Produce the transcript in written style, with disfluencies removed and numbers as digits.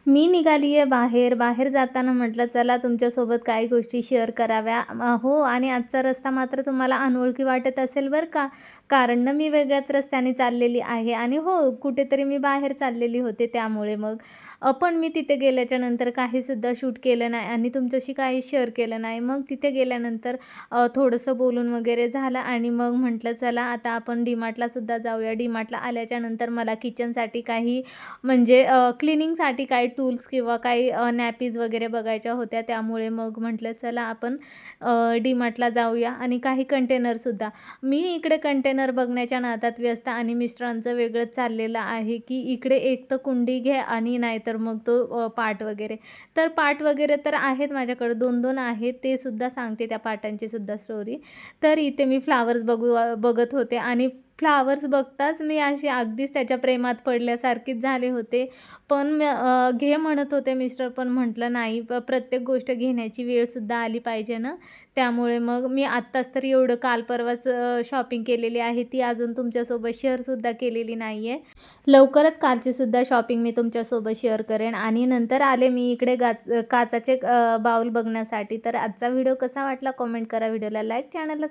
मी निघाली आहे बाहेर. बाहेर जाताना म्हटलं चला तुमच्यासोबत काही गोष्टी शेअर कराव्या. हो आणि आजचा रस्ता मात्र तुम्हाला अनोळखी वाटत असेल बरं का. कारण ना मी वेगळ्याच रस्त्याने चाललेली आहे आणि हो, कुठेतरी मी बाहेर चाललेली होते त्यामुळे मग. पण मी तिथे गेल्याच्यानंतर काहीसुद्धा शूट केलं नाही आणि तुमच्याशी काही शेअर केलं नाही. मग तिथे गेल्यानंतर थोडंसं बोलून वगैरे झालं आणि मग म्हटलं चला आता आपण डीमार्टलासुद्धा जाऊया. डीमार्टला आल्याच्यानंतर मला किचनसाठी काही म्हणजे क्लीनिंगसाठी काही टूल्स किंवा काही नॅपीज वगैरे बघायच्या होत्या. त्यामुळे मग म्हटलं चला आपण डीमार्टला जाऊया आणि काही कंटेनरसुद्धा. मी इकडे कंटेनर बघण्याच्या नादात व्यस्त आणि मिस्टरांचं वेगळंच चाललेलं आहे, की इकडे एक तर कुंडी घे आणि नाहीतर मग तो पाट वगैरे. तर पाट वगैरे तर आहेत माझ्याकडे 2-2 आहेत. ते सुद्धा सांगते त्या पाटांची सुद्धा स्टोरी. तर इथे मी फ्लॉवर्स बघत होते आणि फ्लॉवर्स बघताच मी अशी अगदीच त्याच्या प्रेमात पडल्यासारखीच झाले होते. पण घे म्हणत होते मिस्टर, पण म्हटलं नाही, प्रत्येक गोष्ट घेण्याची वेळसुद्धा आली पाहिजे ना. त्यामुळे मग मी आत्ताच तर एवढं काल परवाच शॉपिंग केलेली आहे, ती अजून तुमच्यासोबत शेअरसुद्धा केलेली नाही आहे. लवकरच कालचीसुद्धा शॉपिंग मी तुमच्यासोबत शेअर करेन आणि नंतर आले मी इकडे काचाचे बाउल बघण्यासाठी. तर आजचा व्हिडिओ कसा वाटला कमेंट करा. व्हिडिओला लाईक, चॅनलला